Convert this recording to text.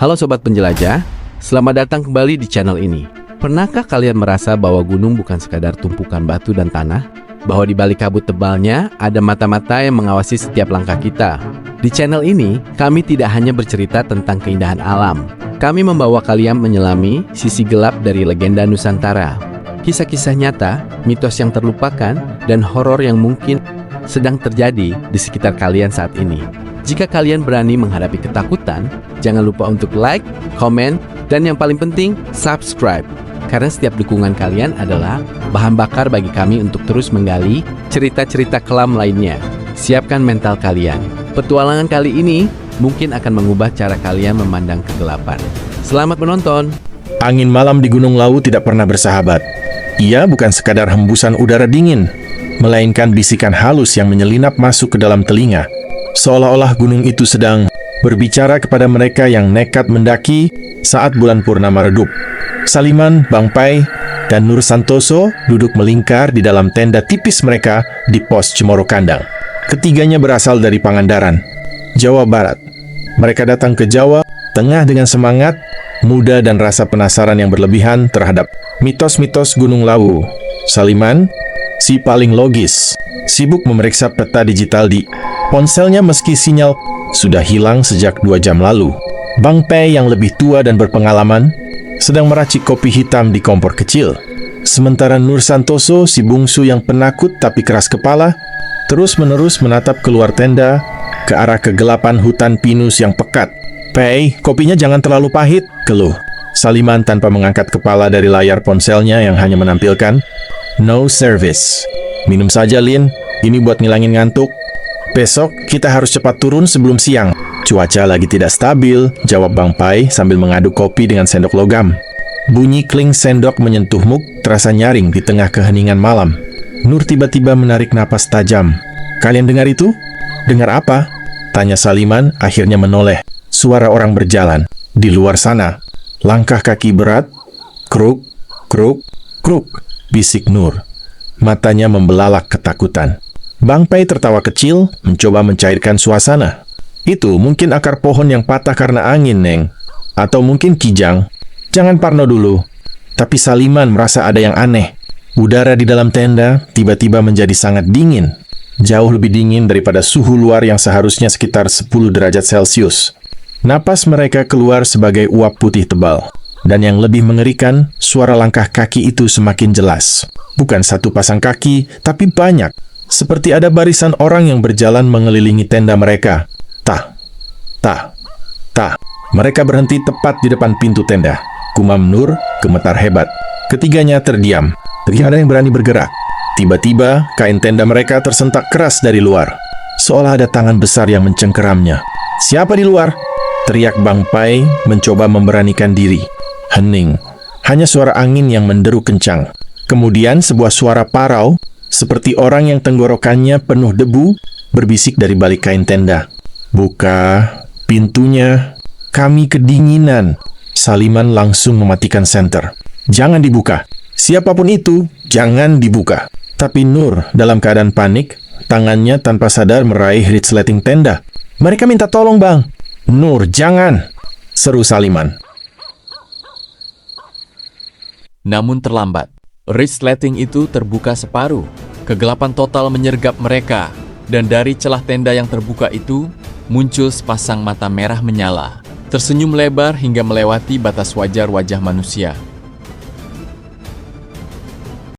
Halo Sobat Penjelajah, selamat datang kembali di channel ini. Pernahkah kalian merasa bahwa gunung bukan sekadar tumpukan batu dan tanah? Bahwa di balik kabut tebalnya ada mata-mata yang mengawasi setiap langkah kita? Di channel ini, kami tidak hanya bercerita tentang keindahan alam. Kami membawa kalian menyelami sisi gelap dari legenda Nusantara. Kisah-kisah nyata, mitos yang terlupakan, dan horor yang mungkin sedang terjadi di sekitar kalian saat ini. Jika kalian berani menghadapi ketakutan, jangan lupa untuk like, komen, dan yang paling penting, subscribe. Karena setiap dukungan kalian adalah bahan bakar bagi kami untuk terus menggali cerita-cerita kelam lainnya. Siapkan mental kalian. Petualangan kali ini mungkin akan mengubah cara kalian memandang kegelapan. Selamat menonton! Angin malam di Gunung Lawu tidak pernah bersahabat. Ia bukan sekadar hembusan udara dingin, melainkan bisikan halus yang menyelinap masuk ke dalam telinga. Seolah-olah gunung itu sedang berbicara kepada mereka yang nekat mendaki saat bulan purnama redup. Saliman, Bang Pai, dan Nur Santoso duduk melingkar di dalam tenda tipis mereka di pos Cemoro Kandang. Ketiganya berasal dari Pangandaran, Jawa Barat. Mereka datang ke Jawa Tengah dengan semangat, muda dan rasa penasaran yang berlebihan terhadap mitos-mitos Gunung Lawu. Saliman, si paling logis, sibuk memeriksa peta digital di ponselnya meski sinyal sudah hilang sejak 2 jam lalu. Bang Pai yang lebih tua dan berpengalaman sedang meracik kopi hitam di kompor kecil. Sementara Nur Santoso, si bungsu yang penakut tapi keras kepala, terus-menerus menatap keluar tenda ke arah kegelapan hutan pinus yang pekat. "Pai, kopinya jangan terlalu pahit," keluh Saliman tanpa mengangkat kepala dari layar ponselnya yang hanya menampilkan "No service." "Minum saja, Lin. Ini buat ngilangin ngantuk. Besok kita harus cepat turun sebelum siang. Cuaca lagi tidak stabil," jawab Bang Pai sambil mengaduk kopi dengan sendok logam. Bunyi kling sendok menyentuh muk terasa nyaring di tengah keheningan malam. Nur tiba-tiba menarik napas tajam. "Kalian dengar itu?" "Dengar apa?" tanya Saliman akhirnya menoleh. Suara orang berjalan. Di luar sana, langkah kaki berat. "Kruk, kruk, kruk," bisik Nur. Matanya membelalak ketakutan. Bang Pai tertawa kecil, mencoba mencairkan suasana. "Itu mungkin akar pohon yang patah karena angin, Neng. Atau mungkin kijang. Jangan parno dulu." Tapi Saliman merasa ada yang aneh. Udara di dalam tenda tiba-tiba menjadi sangat dingin. Jauh lebih dingin daripada suhu luar yang seharusnya sekitar 10 derajat Celcius. Napas mereka keluar sebagai uap putih tebal. Dan yang lebih mengerikan, suara langkah kaki itu semakin jelas. Bukan satu pasang kaki, tapi banyak. Seperti ada barisan orang yang berjalan mengelilingi tenda mereka. Tah, tah, tah. Mereka berhenti tepat di depan pintu tenda. Kumam Nur gemetar hebat. Ketiganya terdiam. Tidak ada yang berani bergerak. Tiba-tiba, kain tenda mereka tersentak keras dari luar. Seolah ada tangan besar yang mencengkeramnya. "Siapa di luar?" teriak Bang Pai mencoba memberanikan diri. Hening. Hanya suara angin yang menderu kencang. Kemudian sebuah suara parau, seperti orang yang tenggorokannya penuh debu, berbisik dari balik kain tenda. "Buka pintunya. Kami kedinginan." Saliman langsung mematikan senter. "Jangan dibuka. Siapapun itu, jangan dibuka." Tapi Nur dalam keadaan panik, tangannya tanpa sadar meraih resleting tenda. "Mereka minta tolong, Bang." "Nur, jangan!" seru Saliman. Namun terlambat. Resleting itu terbuka separuh. Kegelapan total menyergap mereka, dan dari celah tenda yang terbuka itu muncul sepasang mata merah menyala, tersenyum lebar hingga melewati batas wajar wajah manusia.